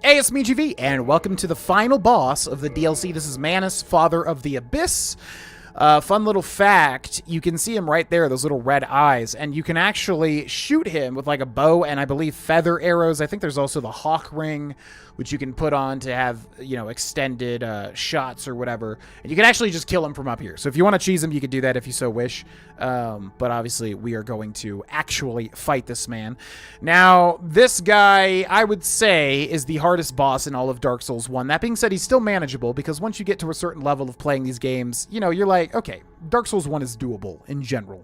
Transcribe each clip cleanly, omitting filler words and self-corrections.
Hey, it's me, GV, and welcome to the final boss of the DLC. This is Manus, Father of the Abyss. Fun little fact, you can see him right there, those little red eyes, and you can actually shoot him with like a bow and I believe feather arrows. I think there's also the hawk ring, which you can put on to have, you know, extended shots or whatever. And you can actually just kill him from up here. So if you want to cheese him, you can do that if you so wish. But obviously, we are going to actually fight this man. Now, this guy, I would say, is the hardest boss in all of Dark Souls 1. That being said, he's still manageable because once you get to a certain level of playing these games, you know, you're like, okay, Dark Souls 1 is doable in general.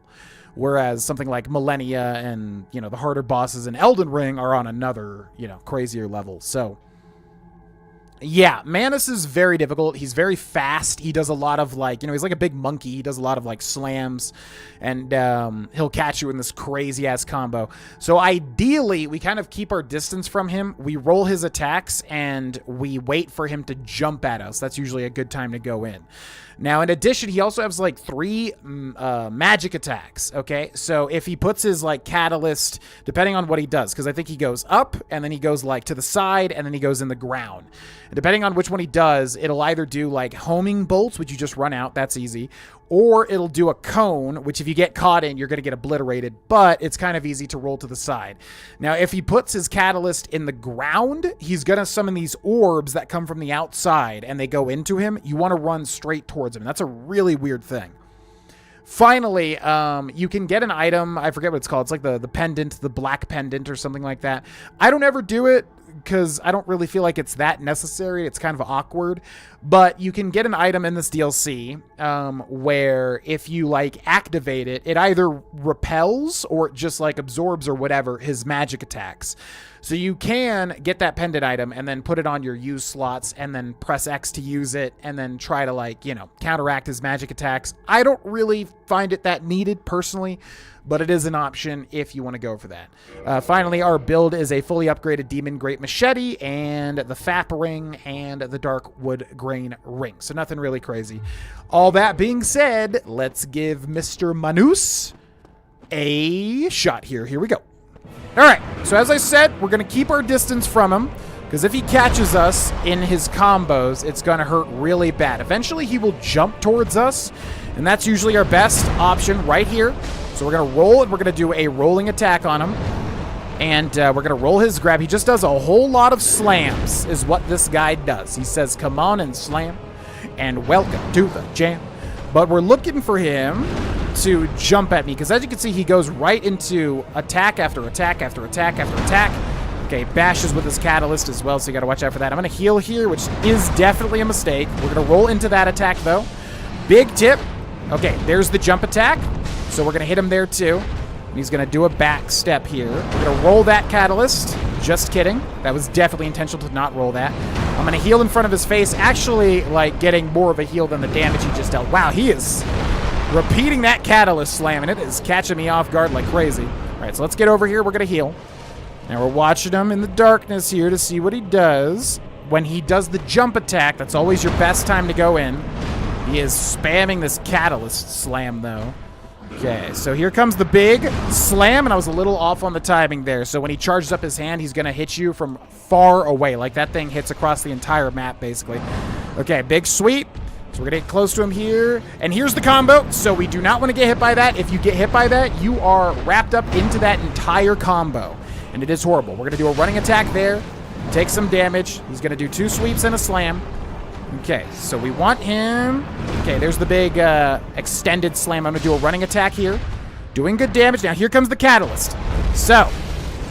Whereas something like Millennia and, you know, the harder bosses in Elden Ring are on another, you know, crazier level. So yeah, Manus is very difficult. He's very fast. He does a lot of, like, you know, he's like a big monkey. He does a lot of, like, slams, and he'll catch you in this crazy-ass combo. So ideally, we kind of keep our distance from him. We roll his attacks, and we wait for him to jump at us. That's usually a good time to go in. Now, in addition, he also has, like, 3 magic attacks, okay? So if he puts his, like, catalyst, depending on what he does, because I think he goes up, and then he goes, like, to the side, and then he goes in the ground. And depending on which one he does, it'll either do, like, homing bolts, which you just run out, that's easy, or it'll do a cone, which if you get caught in, you're going to get obliterated, but it's kind of easy to roll to the side. Now, if he puts his catalyst in the ground, he's going to summon these orbs that come from the outside, and they go into him. You want to run straight towards him. That's a really weird thing. Finally, you can get an item. I forget what it's called. It's like the pendant, the black pendant or something like that. I don't ever do it because I don't really feel like it's that necessary. It's kind of awkward. But you can get an item in this DLC where if you, like, activate it, it either repels or it just, like, absorbs or whatever his magic attacks. So you can get that pendant item and then put it on your use slots and then press X to use it and then try to, like, you know, counteract his magic attacks. I don't really find it that needed personally, but it is an option if you want to go for that. Finally, our build is a fully upgraded Demon Great Machete and the FAP ring and the Dark Wood Grain ring. So nothing really crazy. All that being said, let's give Mr. Manus a shot here. Here we go. All right, so as I said, we're going to keep our distance from him because if he catches us in his combos, it's going to hurt really bad. Eventually, he will jump towards us, and that's usually our best option right here. So we're going to roll, and we're going to do a rolling attack on him, and we're going to roll his grab. He just does a whole lot of slams is what this guy does. He says, come on and slam, and welcome to the jam. But we're looking for him to jump at me because as you can see, he goes right into attack after attack after attack after attack. Okay, bashes with his catalyst as well, so you got to watch out for that. I'm going to heal here, which is definitely a mistake. We're going to roll into that attack, though. Big tip. Okay, there's the jump attack, so we're going to hit him there, too. And he's going to do a back step here. We're going to roll that catalyst. Just kidding. That was definitely intentional to not roll that. I'm going to heal in front of his face, actually, like, getting more of a heal than the damage he just dealt. Wow, he is repeating that catalyst slam, and it is catching me off guard like crazy. All right, so let's get over here. We're going to heal. Now we're watching him in the darkness here to see what he does. When he does the jump attack, that's always your best time to go in. He is spamming this catalyst slam, though. Okay, so here comes the big slam, and I was a little off on the timing there. So when he charges up his hand, he's going to hit you from far away. Like that thing hits across the entire map, basically. Okay, big sweep. So we're going to get close to him here. And here's the combo. So we do not want to get hit by that. If you get hit by that, you are wrapped up into that entire combo. And it is horrible. We're going to do a running attack there. Take some damage. He's going to do 2 sweeps and a slam. Okay, so we want him. Okay, there's the big extended slam. I'm going to do a running attack here. Doing good damage. Now here comes the catalyst. So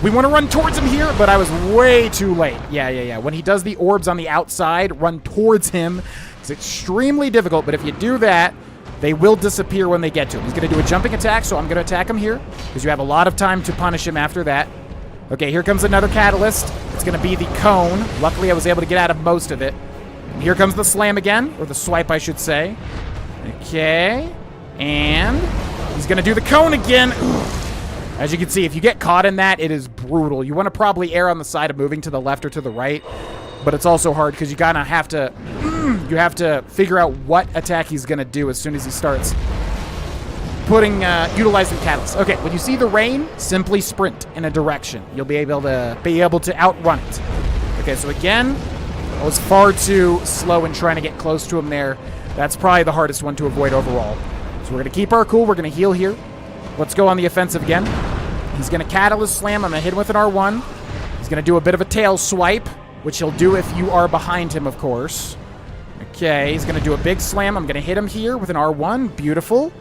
we want to run towards him here, but I was way too late. Yeah. When he does the orbs on the outside, run towards him. It's extremely difficult, but if you do that, they will disappear when they get to him. He's going to do a jumping attack, so I'm going to attack him here because you have a lot of time to punish him after that. Okay, here comes another catalyst. It's going to be the cone. Luckily, I was able to get out of most of it. And here comes the slam again, or the swipe, I should say. Okay, and he's going to do the cone again. As you can see, if you get caught in that, it is brutal. You want to probably err on the side of moving to the left or to the right, but it's also hard because you kind of have to figure out what attack he's going to do as soon as he starts utilizing catalyst. Okay, when you see the rain, simply sprint in a direction. You'll be able to outrun it. Okay, so again, I was far too slow in trying to get close to him there. That's probably the hardest one to avoid overall. So we're going to keep our cool. We're going to heal here. Let's go on the offensive again. He's going to Catalyst Slam. I'm going to hit him with an R1. He's going to do a bit of a tail swipe, which he'll do if you are behind him, of course. Okay, he's going to do a big slam. I'm going to hit him here with an R1. Beautiful.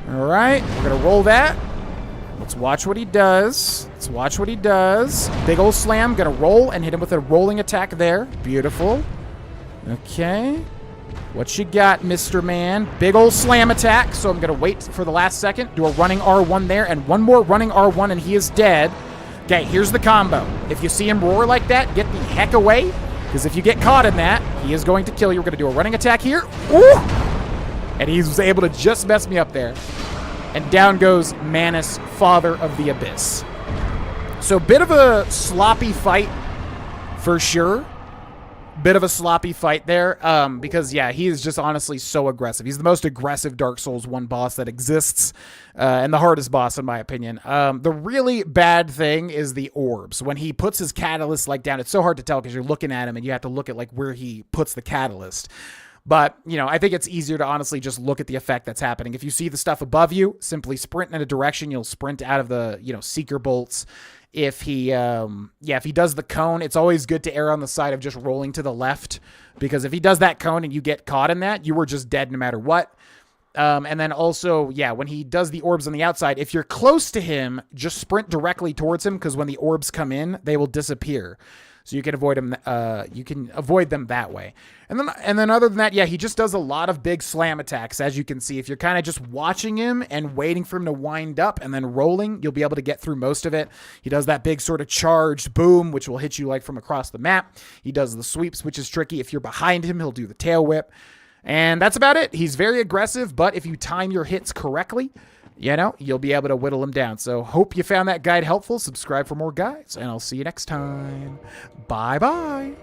All right, we're going to roll that. Let's watch what he does. Let's watch what he does. Big old slam. Going to roll and hit him with a rolling attack there. Beautiful. Okay. What you got, Mr. Man? Big old slam attack. So I'm going to wait for the last second. Do a running R1 there. And one more running R1 and he is dead. Okay, here's the combo. If you see him roar like that, get the heck away. Because if you get caught in that, he is going to kill you. We're going to do a running attack here. Ooh! And he was able to just mess me up there. And down goes Manus, Father of the Abyss. So bit of a sloppy fight for sure. Bit of a sloppy fight there, because, yeah, he is just honestly so aggressive. He's the most aggressive Dark Souls 1 boss that exists, and the hardest boss, in my opinion. The really bad thing is the orbs. When he puts his catalyst, like, down, it's so hard to tell because you're looking at him and you have to look at, like, where he puts the catalyst. But, you know, I think it's easier to honestly just look at the effect that's happening. If you see the stuff above you, simply sprint in a direction. You'll sprint out of the, you know, seeker bolts. If he, if he does the cone, it's always good to err on the side of just rolling to the left, because if he does that cone and you get caught in that, you were just dead no matter what. And then also, yeah, when he does the orbs on the outside, if you're close to him, just sprint directly towards him, because when the orbs come in, they will disappear. So you can avoid them. You can avoid them that way. And then other than that, yeah, he just does a lot of big slam attacks, as you can see. If you're kind of just watching him and waiting for him to wind up and then rolling, you'll be able to get through most of it. He does that big sort of charged boom, which will hit you like from across the map. He does the sweeps, which is tricky. If you're behind him, he'll do the tail whip. And that's about it. He's very aggressive, but if you time your hits correctly, you know, you'll be able to whittle him down. So hope you found that guide helpful. Subscribe for more guides, and I'll see you next time. Bye-bye.